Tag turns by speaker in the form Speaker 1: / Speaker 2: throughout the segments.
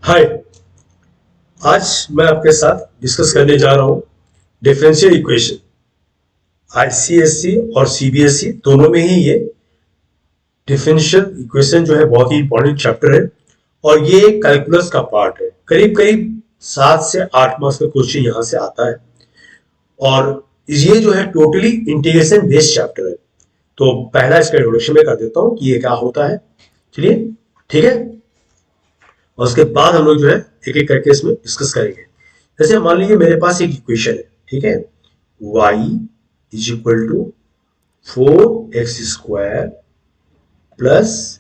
Speaker 1: हाय। आज मैं आपके साथ डिस्कस करने जा रहा हूं डिफरेंशियल इक्वेशन। आईसीएसई और सीबीएसई दोनों में ही ये डिफरेंशियल इक्वेशन जो है बहुत ही इंपॉर्टेंट चैप्टर है और ये कैलकुलस का पार्ट है। करीब करीब 7 से 8 मार्क्स का क्वेश्चन यहां से आता है और ये जो है टोटली इंटीग्रेशन बेस्ड चैप्टर है। तो पहला इसका इंट्रोडक्शन में कर देता हूं कि ये क्या होता है। चलिए, ठीक है। और उसके बाद हम लोग जो है एक एक करके इसमें डिस्कस करेंगे। जैसे मान लीजिए मेरे पास एक इक्वेशन है, ठीक है। y is equal to 4x² plus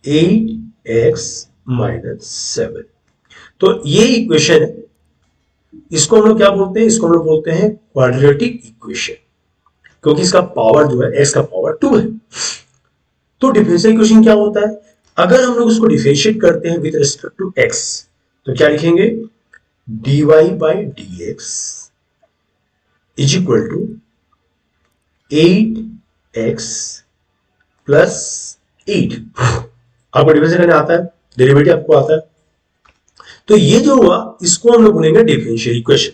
Speaker 1: 8x-7। तो ये इक्वेशन है, इसको हम लोग क्या बोलते हैं? इसको हम लोग बोलते हैं क्वाड्रेटिक इक्वेशन, क्योंकि इसका पावर जो है x का पावर 2 है। तो डिफरेंशियल इक्वेशन क्या होता है? अगर हम लोग उसको डिफरेंशिएट करते हैं विद रिस्पेक्ट टू x, तो क्या लिखेंगे? dy by dx is equal to 8x plus 8। आपको डिफरेंशिएट करने आता है, डेरिवेटिव आपको आता है। तो ये जो हुआ इसको हम लोग बोलेंगे डिफरेंशियल इक्वेशन।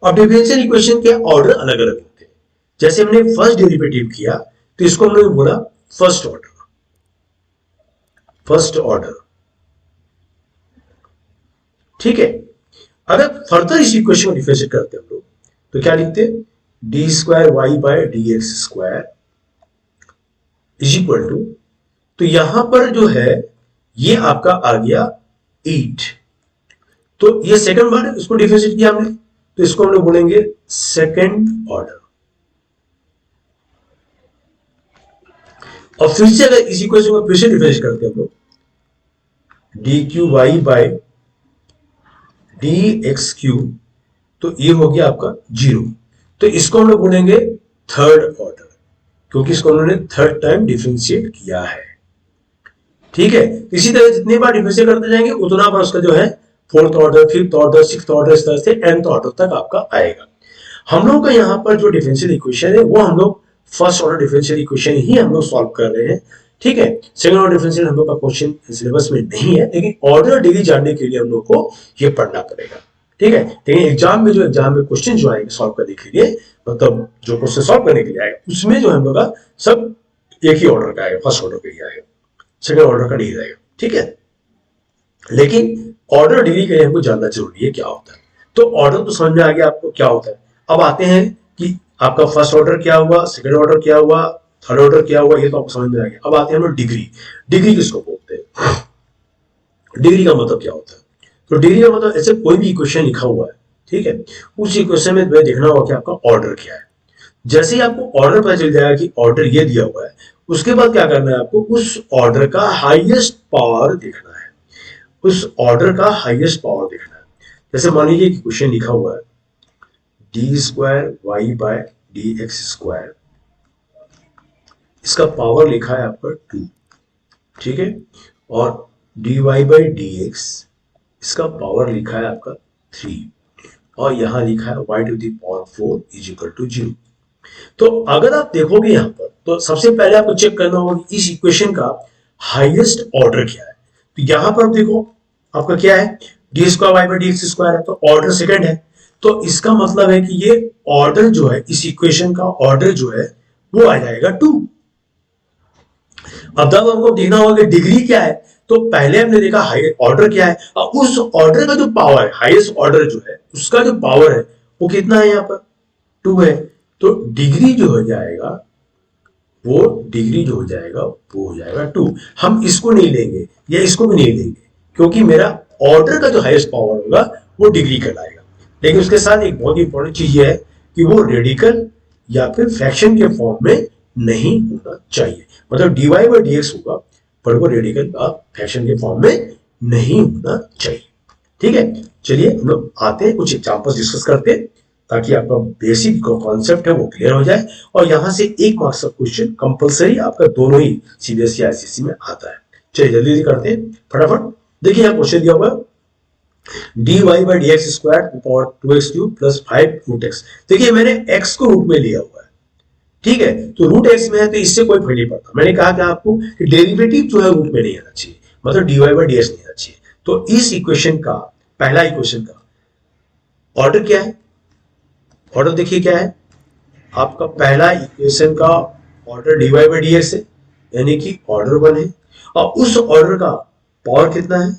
Speaker 1: अब डिफरेंशियल इक्वेशन के ऑर्डर अलग अलग होते हैं। जैसे हमने फर्स्ट डेरिवेटिव किया तो इसको हम लोग बोला फर्स्ट ऑर्डर। फर्स्ट ऑर्डर, ठीक है। अगर फर्दर इस इक्वेशन को डिफरेंशिएट करते हैं हम लोग तो क्या लिखते हैं? d² y by dx² is equal to, तो यहां पर जो है ये आपका आ गया 8। तो ये सेकंड बार इसको डिफरेंशिएट किया हमने, तो इसको हम लोग बोलेंगे सेकंड ऑर्डर। और फिर से अगर इस इक्वेशन को फिर से डिफरेंशिएट करते हैं हम लोग dqy बाय dx3, तो ये हो गया आपका 0। तो इसको हम लोग बोलेंगे थर्ड ऑर्डर, क्योंकि इसको उन्होंने थर्ड टाइम डिफरेंशिएट किया है, ठीक है। इसी तरह जितनी बार डिफरेंशिएट करते जाएंगे उतना बार उसका जो है fourth order, fifth order, sixth order, इस तरह से nth ऑर्डर तक आपका आएगा। हम लोग का यहाँ पर जो डिफरेंशियल इक्वेशन है वो हम लोग फर्स्ट ऑर्डर डिफरेंशियल इक्वेशन ही हम लोग सॉल्व कर रहे हैं, ठीक है। सेकंड ऑर्डर डिफरेंशियल हम लोग का क्वेश्चन सिलेबस में नहीं है, लेकिन ऑर्डर डिग्री जानने के लिए हम लोग को ये पढ़ना पड़ेगा, ठीक है। लेकिन एग्जाम में क्वेश्चन जो आएंगे सॉल्व करने के लिए, मतलब जो क्वेश्चन सॉल्व करने के लिए आएगा उसमें जो हम लोग का सब एक ही ऑर्डर का आएगा, फर्स्ट ऑर्डर का ही आएगा, सेकंड ऑर्डर का नहीं रहेगा, ठीक है। लेकिन ऑर्डर डिग्री के लिए हमको जानना जरूरी है क्या होता है। तो ऑर्डर तो समझ में आ गया आपको क्या होता है। अब आते हैं कि आपका फर्स्ट ऑर्डर क्या हुआ, सेकंड ऑर्डर क्या हुआ, थर्ड ऑर्डर क्या हुआ, ये तो आपको समझ में आ गया। अब आते हैं हम लोग डिग्री। डिग्री किसको बोलते हैं? डिग्री का मतलब क्या होता है? तो डिग्री का मतलब ऐसे कोई भी इक्वेशन लिखा हुआ है, ठीक है, उस इक्वेशन में देखना होगा कि आपका ऑर्डर क्या है। जैसे ही आपको ऑर्डर पता चल जाएगा कि ऑर्डर ये दिया हुआ है, उसके बाद क्या करना है आपको? उस ऑर्डर का हाईएस्ट पावर देखना है। उस ऑर्डर का हाईएस्ट पावर देखना है। जैसे मान लीजिए क्वेश्चन लिखा हुआ है d² y बाय dx², इसका पावर लिखा है आपका 2, ठीक है। और dy बाय dx, इसका पावर लिखा है आपका 3, और यहां लिखा है y to the power 4 is equal to 0। तो अगर आप देखोगे यहां पर, तो सबसे पहले आपको चेक करना होगा इस इक्वेशन का हाईएस्ट ऑर्डर क्या है। तो यहां पर देखो आपका क्या है? d² y बाय dx² है, तो ऑर्डर सेकंड है। तो इसका मतलब है कि ये ऑर्डर जो है, इस इक्वेशन का ऑर्डर जो है वो आ जाएगा 2। अब तब हमको देखना होगा कि डिग्री क्या है। तो पहले हमने देखा हाई ऑर्डर क्या है, और उस ऑर्डर का जो पावर है, हाईएस्ट ऑर्डर जो है उसका जो पावर है वो कितना है? यहाँ पर 2 है। तो डिग्री जो हो जाएगा वो हो जाएगा 2। हम इसको नहीं लेंगे या इसको भी नहीं लेंगे, क्योंकि मेरा ऑर्डर का जो हाईएस्ट पावर होगा वो डिग्री कहलाएगा। लेकिन उसके साथ एक बहुत इंपॉर्टेंट चीज ये है कि वो रेडिकल या फिर फ्रैक्शन के फॉर्म में नहीं होना चाहिए। मतलब dy बाय dx होगा, पर वो रेडिकल का फ्रैक्शन के फॉर्म में नहीं होना चाहिए, ठीक है। चलिए हम लोग आते हैं, कुछ एग्जांपल्स डिस्कस करते हैं, ताकि आपका बेसिक कॉन्सेप्ट है वो क्लियर हो जाए। और यहां से 1 मार्क्स का क्वेश्चन कंपलसरी आपका दोनों ही सीबीएसई आईसीएसई में आता है। चलिए जल्दी जल्दी करते हैं फटाफट। देखिए यहाँ क्वेश्चन दिया हुआ dy bye dx² power 2x³ plus 5√x। देखिए मैंने x को रूट में लिया हुआ है, ठीक है। तो रूट x में है तो इससे कोई फर्क नहीं पड़ता। मैंने कहा कि आपको कि डेरिवेटिव जो है रूट में नहीं आना चाहिए, मतलब dy बाय dx नहीं आना चाहिए। तो इस इक्वेशन का, पहला इक्वेशन का ऑर्डर क्या है? ऑर्डर देखिए क्या है आपका, पहला इक्वेशन का order dy by D x है, यानी कि ऑर्डर 1 है, और उस ऑर्डर का पावर कितना है?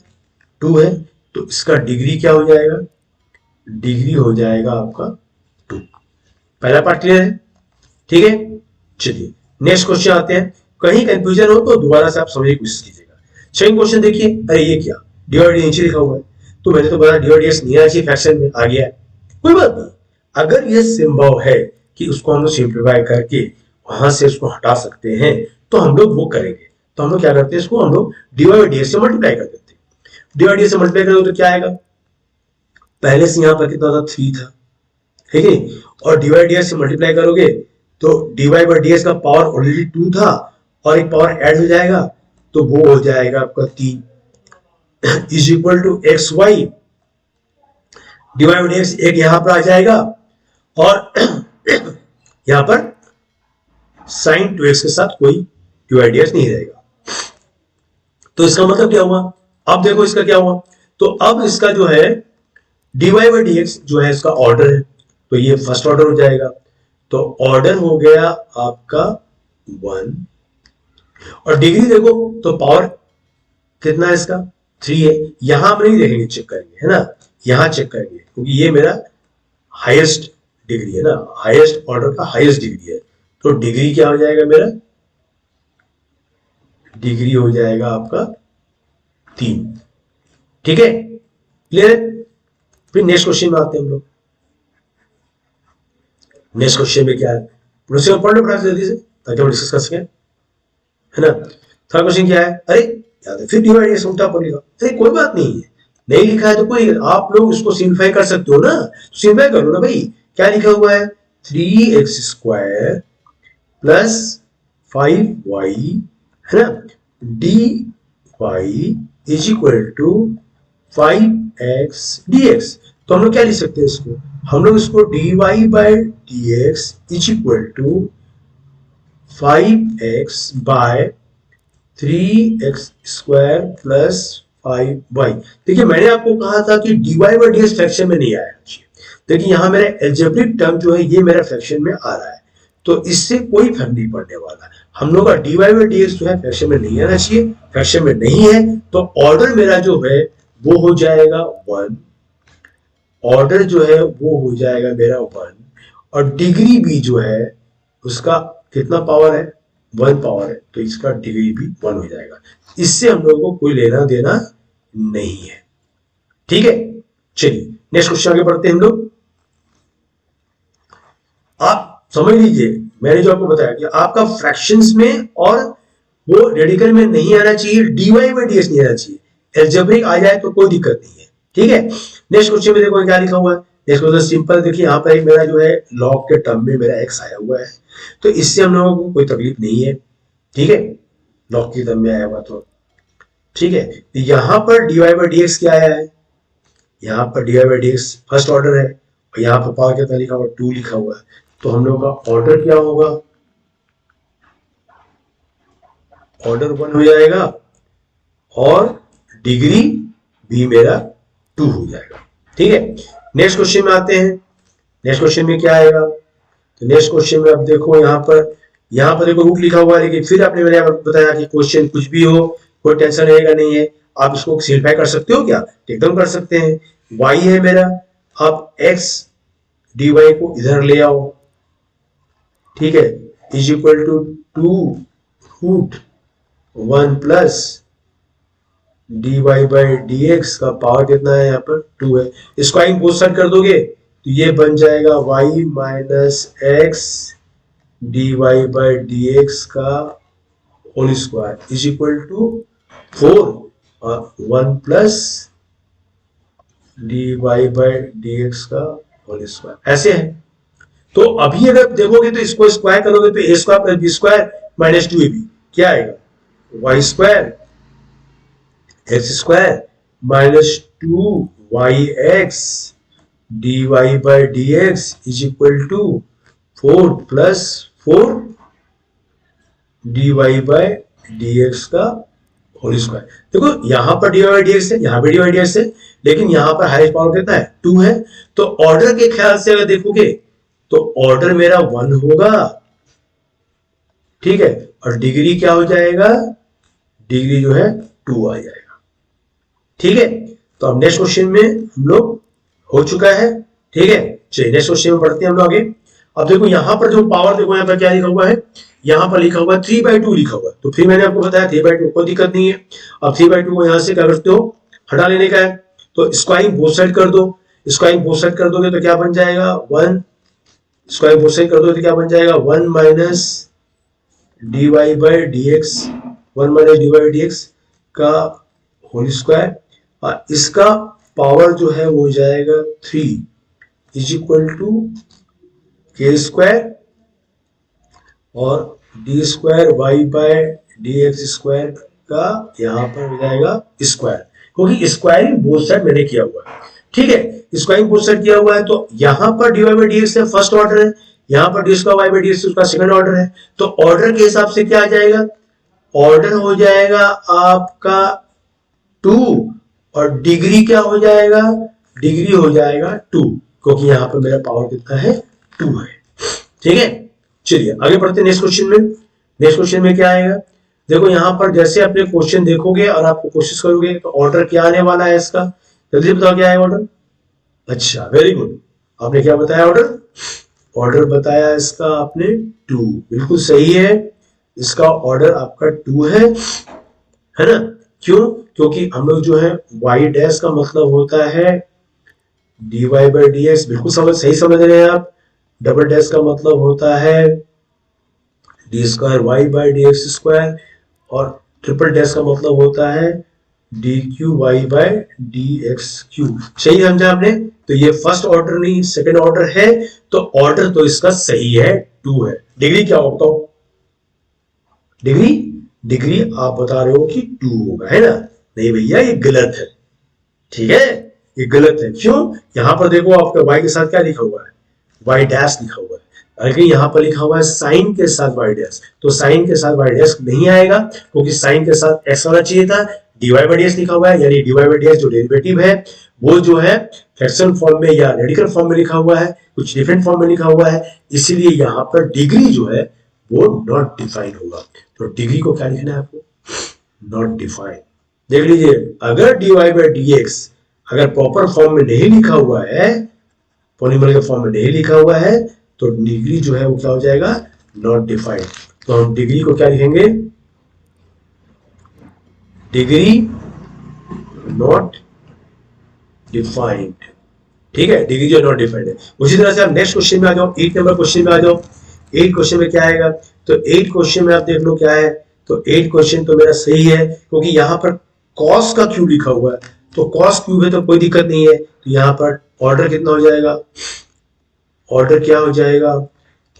Speaker 1: 2 है। तो इसका डिग्री क्या हो जाएगा? डिग्री हो जाएगा आपका 2। पहला पार्ट क्लियर है? ठीक है, चलिए नेक्स्ट क्वेश्चन आते हैं। कहीं कंफ्यूजन हो तो दोबारा से आप समझने की कोशिश कीजिएगा। सेकंड क्वेश्चन देखिए, अरे ये क्या, डी बाई डी नीचे लिखा हुआ है, तो मैंने तो बताया डी बाई डी एक्स नहीं आना चाहिए फ्रैक्शन में, आ गया है, कोई बात नहीं। अगर ये संभव है कि उसको हम लोग सिंप्लीफाई करके वहां से उसको हटा सकते हैं, तो हम लोग वो करेंगे। तो हम लोग क्या करते हैं, इसको हम लोग डी बाई डी एक्स से मल्टीप्लाई कर देते हैं। डी बाई डी एक्स से मल्टीप्लाई करोगे तो क्या आएगा? पहले से यहाँ पर कितना था? 3 था, ठीक है, और डी बाई डी एक्स से मल्टीप्लाई करोगे तो D Y by D X का पावर ऑलरेडी 2 था, और एक पावर ऐड हो जाएगा, तो वो हो जाएगा आपका 3 is equal to X Y D Y by D X, एक यहां पर आ जाएगा, और यहां पर साइन 2x के साथ कोई डी वाई डी एक्स नहीं रहेगा। तो इसका मतलब क्या हुआ? अब देखो इसका क्या हुआ, तो अब इसका जो है D Y by D X जो है इसका ऑर्डर है, तो ये फर्स्ट ऑर्डर हो जाएगा। तो ऑर्डर हो गया आपका 1, और डिग्री देखो तो पावर कितना है इसका? 3 है। यहां हम नहीं देखेंगे, चेक करेंगे, है ना, यहां चेक करेंगे, क्योंकि ये मेरा हाईएस्ट डिग्री है ना, हाईएस्ट ऑर्डर का हाईएस्ट डिग्री है। तो डिग्री क्या हो जाएगा मेरा? डिग्री हो जाएगा आपका 3। ठीक है, क्लियर है? फिर नेक्स्ट क्वेश्चन में आते हैं हम लोग। नेक्स्ट क्वेश्चन में क्या है, पढ़ लो जल्दी से ताकि हम डिस्कस कर सकें, है ना। थर्ड क्वेश्चन क्या है? अरे याद है, फिर डिवाइड ये उल्टा पड़ लिखा, अरे कोई बात नहीं है, नहीं लिखा है तो कोई, आप लोग उसको सिंप्लीफाई कर सकते हो ना, सिंप्लीफाई करो ना भाई। क्या लिखा हुआ है? 3x² प्लस 5y, है ना, dy is equal to 5x dx। तो हम लोग क्या लिख सकते हैं इसको? हम लोग इसको dy by dx is equal to 5x by 3x² plus 5y। देखिए मैंने आपको कहा था कि dy बाई dx फ्रैक्शन में नहीं आया। देखिए यहां मेरा एल्जेब्रिक टर्म जो है ये मेरा फ्रैक्शन में आ रहा है, तो इससे कोई फर्क नहीं पड़ने वाला। हम लोग का dy बाई dx जो है फ्रैक्शन में नहीं आना चाहिए, फ्रैक्शन में नहीं है, तो ऑर्डर मेरा जो है वो हो जाएगा 1, ऑर्डर जो है वो हो जाएगा मेरा 1, और डिग्री भी जो है उसका कितना पावर है? 1 पावर है, तो इसका डिग्री भी 1 हो जाएगा। इससे हम लोगों को कोई लेना देना नहीं है। ठीक है, चलिए नेक्स्ट क्वेश्चन आगे बढ़ते हैं हम लोग। आप समझ लीजिए, मैंने जो आपको बताया कि आपका फ्रैक्शंस में और वो रेडिकल में नहीं आना चाहिए, dy बाई dx नहीं आना चाहिए, एल्जेब्रिक आ जाए तो कोई दिक्कत नहीं है। ठीक है, नेक्स्ट क्वेश्चन में देखो क्या लिखा हुआ है। नेक्स्ट क्वेश्चन सिंपल, देखिए यहाँ पर एक मेरा जो है लॉग के टर्म में मेरा x आया हुआ है, तो इससे हम लोगों को कोई तकलीफ नहीं है। ठीक है, लॉग के टर्म में आया हुआ तो ठीक है। यहाँ पर dy बाई dx क्या आया है? यहाँ पर dy by dx first order है, और यहाँ पर पावर कितना लिखा हुआ? 2 लिखा हुआ है। तो हम लोग का ऑर्डर क्या होगा? ऑर्डर 1 हो जाएगा, और डिग्री भी मेरा 2 हो जाएगा। ठीक है, नेक्स्ट क्वेश्चन में आते हैं। नेक्स्ट क्वेश्चन में क्या आएगा? तो नेक्स्ट क्वेश्चन में अब देखो यहाँ पर देखो रूट लिखा हुआ है, लेकिन फिर आपने मैंने बताया कि क्वेश्चन कुछ भी हो कोई टेंशन रहेगा नहीं है, आप इसको सिंप्लीफाई कर सकते हो क्या? एकदम कर सकते हैं। y है मेरा, आप x dy को इधर ले आओ, ठीक है, is equal to 2 root 1 plus dy by dx का पावर कितना है? यहाँ पर 2 है। इसको आइन बोथ साइड कर दोगे तो ये बन जाएगा y minus X dy by dx का whole square is equal to 4 और 1 प्लस dy बाई dx का होल स्क्वायर, ऐसे है। तो अभी अगर देखोगे तो इसको स्क्वायर करोगे तो a square plus B square minus 2ab क्या आएगा? y square X square minus 2yx dy by dx is equal to 4 plus 4 dy by dx का होल स्क्वायर। देखो यहाँ पर dy बाई dx है, यहाँ पे dy बाई dx है, लेकिन यहाँ पर हाईएस्ट पावर कितना है 2 है। तो ऑर्डर के ख्याल से अगर देखोगे तो ऑर्डर मेरा 1 होगा, ठीक है, और डिग्री क्या हो जाएगा, डिग्री जो है 2 आ जाएगा, ठीक है। तो अब नेक्स्ट क्वेश्चन में हम लोग हो चुका है, ठीक है। चलिए नेक्स्ट क्वेश्चन में पढ़ते हैं हम लोग आगे। अब देखो यहाँ पर जो पावर, देखो यहाँ पर क्या लिखा हुआ है, यहाँ पर लिखा हुआ है 3/2 लिखा हुआ है। तो फिर मैंने आपको बताया 3/2 कोई दिक्कत नहीं है। अब 3/2 को यहाँ से क्या करते हो, हटा लेने का है। तो स्क्वायरिंग बोथ साइड कर दो, स्क्वायरिंग बोथ साइड कर दोगे तो क्या बन जाएगा 1, स्क्वायरिंग बोथ साइड कर दोगे तो क्या बन जाएगा 1 minus dy by dx, 1 minus dy by dx का होल स्क्वायर, और इसका पावर जो है वो हो जाएगा 3 is equal to K square और D square Y by D X square का यहाँ पर हो जाएगा स्क्वायर, क्योंकि स्क्वायरिंग बोथ साइड मैंने किया हुआ है, ठीक है। स्क्वायरिंग बोथ साइड किया हुआ है तो यहाँ पर D Y by D X first order है, यहाँ पर D square Y by D X उसका सेकंड ऑर्डर है। तो ऑर्डर के हिसाब से क्या आ जाएगा, ऑर्डर हो जाएगा आपका 2 और डिग्री क्या हो जाएगा, डिग्री हो जाएगा 2, क्योंकि यहाँ पर मेरा पावर कितना है 2 है, ठीक है। चलिए आगे बढ़ते हैं नेक्स्ट क्वेश्चन में। नेक्स्ट क्वेश्चन में क्या आएगा, देखो यहाँ पर जैसे अपने क्वेश्चन देखोगे और आपको कोशिश करोगे तो ऑर्डर क्या आने वाला है इसका, जल्दी बताओ क्या है ऑर्डर। अच्छा वेरी गुड, आपने क्या बताया ऑर्डर, ऑर्डर बताया इसका आपने 2, बिल्कुल सही है, इसका ऑर्डर आपका 2 है ना। क्यों, क्योंकि हम लोग जो है y डैश का मतलब होता है dy बाई dx, बिल्कुल सही समझ रहे हैं आप। डबल डैश का मतलब होता है D square Y by D X square, और ट्रिपल डैश का मतलब होता है D cube Y by D X cube. सही समझा आपने। तो ये फर्स्ट ऑर्डर नहीं सेकंड ऑर्डर है, तो ऑर्डर तो इसका सही है 2 है। डिग्री क्या होता हो, डिग्री, डिग्री आप बता रहे हो कि 2 होगा, है ना। नहीं भैया ये गलत है, ठीक है, ये गलत है। क्यों, यहां पर देखो आपका y के साथ क्या लिखा हुआ है, y डैश लिखा हुआ है, अगर यहाँ पर लिखा हुआ है साइन के साथ y डैश, तो साइन के साथ y डैश नहीं आएगा, क्योंकि साइन के साथ x आना चाहिए था। dy बाई dx लिखा हुआ है, यानी dy बाई dx जो डेरिवेटिव है वो जो है फ्रैक्शन फॉर्म में या रेडिकल फॉर्म में लिखा हुआ है, कुछ डिफरेंट फॉर्म में लिखा हुआ है, इसलिए यहाँ पर डिग्री जो है वो नॉट डिफाइंड होगा। तो डिग्री को क्या लिखना है आपको, नॉट डिफाइंड। देख लीजिए, अगर dy बाई dx अगर प्रॉपर फॉर्म में नहीं लिखा हुआ है, पॉलीमर के फॉर्म में नहीं लिखा हुआ है, तो डिग्री जो है वो क्या हो जाएगा, नॉट डिफाइंड। तो हम डिग्री को क्या लिखेंगे, डिग्री नॉट डिफाइंड, ठीक है, डिग्री जो नॉट डिफाइंड है। उसी तरह से आप नेक्स्ट क्वेश्चन में आ जाओ, 8 नंबर क्वेश्चन में आ जाओ। 8 क्वेश्चन में क्या आएगा, तो 8 क्वेश्चन में आप देख लो क्या है, तो 8 क्वेश्चन तो मेरा सही है, क्योंकि यहाँ पर कॉस का क्यू लिखा हुआ है, तो कॉस क्यूब है तो कोई दिक्कत नहीं है। तो यहाँ पर ऑर्डर कितना हो जाएगा, ऑर्डर क्या हो जाएगा,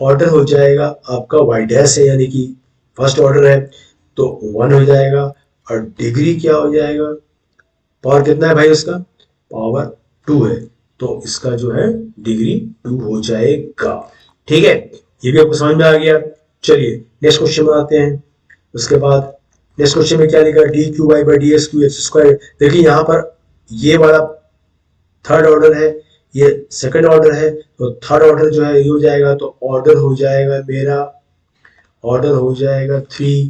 Speaker 1: ऑर्डर हो जाएगा आपका y डैश है, यानी कि फर्स्ट ऑर्डर है, तो 1 हो जाएगा, और डिग्री क्या हो जाएगा, पावर कितना है भाई उसका, पावर 2 है, तो इसका जो है डिग्री 2 हो जाएगा, ठीक है। ये भी आपको समझ में आ गया। चलिए नेक्स्ट क्वेश्चन में आते हैं। उसके बाद नेक्स्ट क्वेश्चन में क्या लिखा, D cube Y by D X cube X square. देखिए यहाँ पर ये वाला थर्ड ऑर्डर है, ये सेकंड ऑर्डर है, तो थर्ड ऑर्डर जो है ये हो जाएगा, तो ऑर्डर हो जाएगा मेरा, ऑर्डर हो जाएगा 3,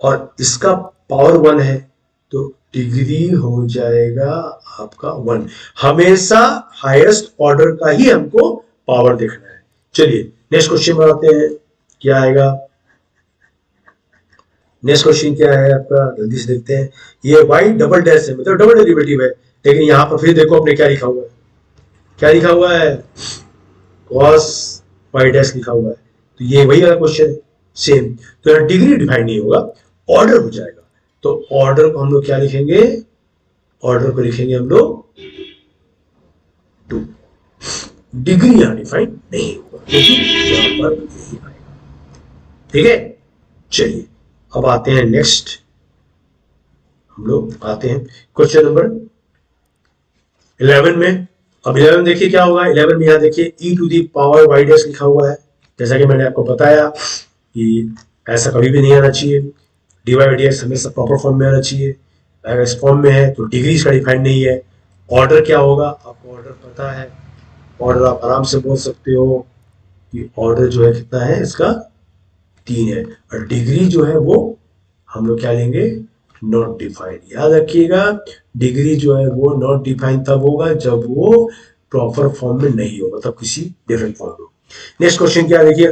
Speaker 1: और इसका पावर 1 है, तो डिग्री हो जाएगा आपका 1। हमेशा हाईएस्ट ऑर्डर का ही हमको पावर देखना है। चलिए नेक्स्ट क्वेश्चन में आते हैं, क्या आएगा, नेक्स्ट क्वेश्चन क्या है आपका, जल्दी से देखते हैं। ये y डबल डैश है, मतलब डबल डेरिवेटिव है, लेकिन यहाँ पर फिर देखो आपने क्या लिखा हुआ है, क्या लिखा हुआ है, cos y डैश लिखा हुआ है, तो ये वही वाला क्वेश्चन है सेम। तो यहाँ डिग्री डिफाइन नहीं होगा, ऑर्डर हो जाएगा। तो ऑर्डर को हम लोग क्या लिखेंगे, ऑर्डर को लिखेंगे हम लोग 2, डिग्री यहाँ डिफाइन नहीं होगा, क्योंकि यहाँ पर यही आएगा, ठीक है। चलिए अब आते हैं नेक्स्ट, हम लोग आते हैं क्वेश्चन नंबर 11 में। अब 11 देखिए क्या होगा, 11 में यहाँ देखिए e to the power y dash लिखा हुआ है। जैसा कि मैंने आपको बताया कि ऐसा कभी भी नहीं आना चाहिए, dy/dx हमेशा प्रॉपर फॉर्म में आना चाहिए। अगर इस फॉर्म में है तो डिग्री इसका डिफाइंड नहीं है। ऑर्डर क्या होगा, आपको ऑर्डर पता है, ऑर्डर आप आराम से बोल सकते हो कि ऑर्डर जो है कितना है इसका 3 है, और डिग्री जो है वो हम लोग क्या लेंगे, नॉट डिफाइंड। याद रखिएगा डिग्री जो है वो नॉट डिफाइंड तब होगा जब वो प्रॉपर फॉर्म में नहीं हो, मतलब किसी डिफरेंट फॉर्म में। नेक्स्ट क्वेश्चन क्या देखिए,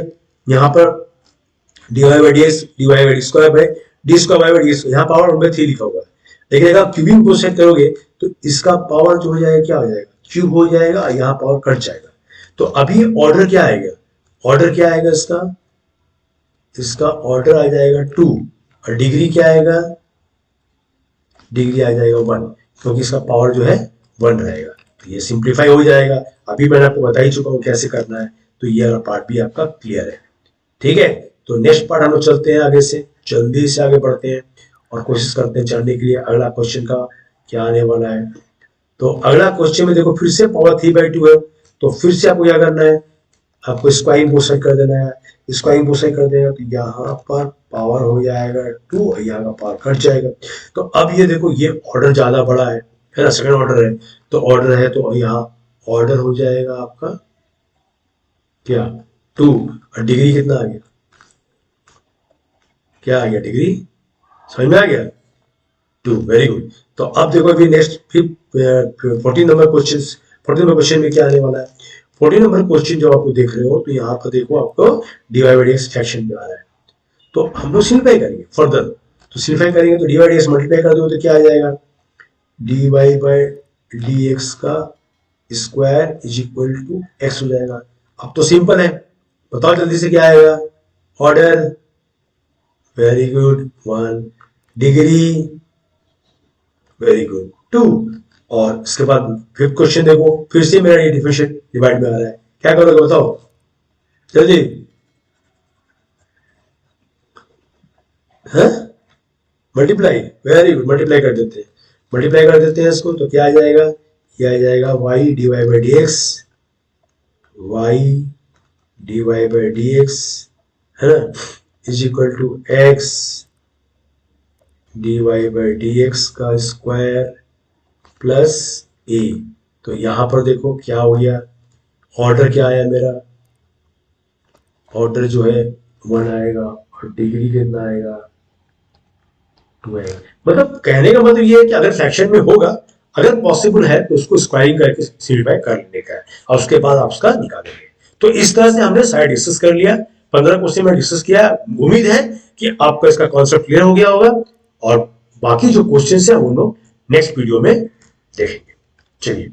Speaker 1: यहाँ पर dy/dx dy/d² बाय d²/dx, यहाँ पावर 1/3 लिखा हुआ है। देखिएगा क्यूबिंग प्रोसेस करोगे तो इसका पावर जो हो जाएगा क्या हो जाएगा, क्यूब हो जाएगा, यहाँ पावर कट जाएगा। तो अभी ऑर्डर क्या आएगा, ऑर्डर क्या आएगा इसका, इसका ऑर्डर आ जाएगा 2, और डिग्री क्या आएगा, डिग्री आ जाएगा 1, क्योंकि इसका पावर जो है 1 रहेगा। तो ये सिंप्लीफाई हो जाएगा। अभी मैंने आपको बता ही चुका हूँ कैसे करना है, तो ये वाला पार्ट भी आपका क्लियर है। ठीक है, तो नेक्स्ट पार्ट हम लोग चलते हैं आगे से, जल्दी से आगे बढ़ते हैं और कोशिश करते हैं जानने के लिए अगला क्वेश्चन का क्या आने वाला है। तो अगला क्वेश्चन में देखो फिर से पावर 3/2 है, तो फिर से आपको क्या करना है, आपको स्क्वायरिंग बोथ साइड कर देना है। स्क्वायरिंग बोथ साइड कर देगा तो यहाँ पर पावर हो जाएगा 2 और यहाँ का पावर कट जाएगा। तो अब ये देखो ये ऑर्डर ज्यादा बड़ा है ना, सेकंड ऑर्डर है, तो ऑर्डर है तो यहाँ ऑर्डर हो जाएगा आपका क्या 2, और डिग्री कितना आ गया, क्या आ गया डिग्री, समझ में आ गया 2, वेरी गुड। तो अब देखो अभी नेक्स्ट फिर 14 नंबर क्वेश्चन में क्या आने वाला है। 14 नंबर क्वेश्चन जो आपको देख रहे हो तो यहाँ पर देखो आपको dy/dx फ्रैक्शन में आ रहा है, तो हम लोग सिंप्लीफाई करेंगे फर्दर। तो सिंप्लीफाई करेंगे तो dy/dx मल्टीप्लाई कर दो तो क्या आ जाएगा, dy/dx का square is equal to x हो जाएगा। अब तो सिंपल है, बताओ जल्दी से क्या आएगा, order, very good 1, degree, very good 2, और इसके बाद फिफ्थ क्वेश्चन देखो फिर से मेरा ये डिफरेंशियल डिवाइड में आ रहा है, क्या करोगे बताओ जल्दी, है मल्टीप्लाई, वेरी गुड, मल्टीप्लाई कर देते हैं, मल्टीप्लाई कर देते हैं इसको, तो क्या आ जाएगा, ये आ जाएगा y dy/dx, y dy/dx है ना, is equal to x dy/dx का स्क्वायर प्लस a। तो यहां पर देखो क्या हो गया, ऑर्डर क्या आया मेरा, ऑर्डर जो है 1 आएगा, और डिग्री कितना आएगा 2 आएगा। मतलब कहने का मतलब ये है कि अगर फ्रैक्शन में होगा, अगर पॉसिबल है तो उसको स्क्वायरिंग करके सिंप्लीफाई कर लेने का है, और उसके बाद आप उसका निकालेंगे। तो इस तरह से हमने साइड डिस्कस कर लिया, 15 क्वेश्चन में डिस्कस किया। उम्मीद है कि आपका इसका कॉन्सेप्ट क्लियर हो गया होगा, और बाकी जो क्वेश्चन है वो लोग नेक्स्ट वीडियो में देखेंगे। चलिए।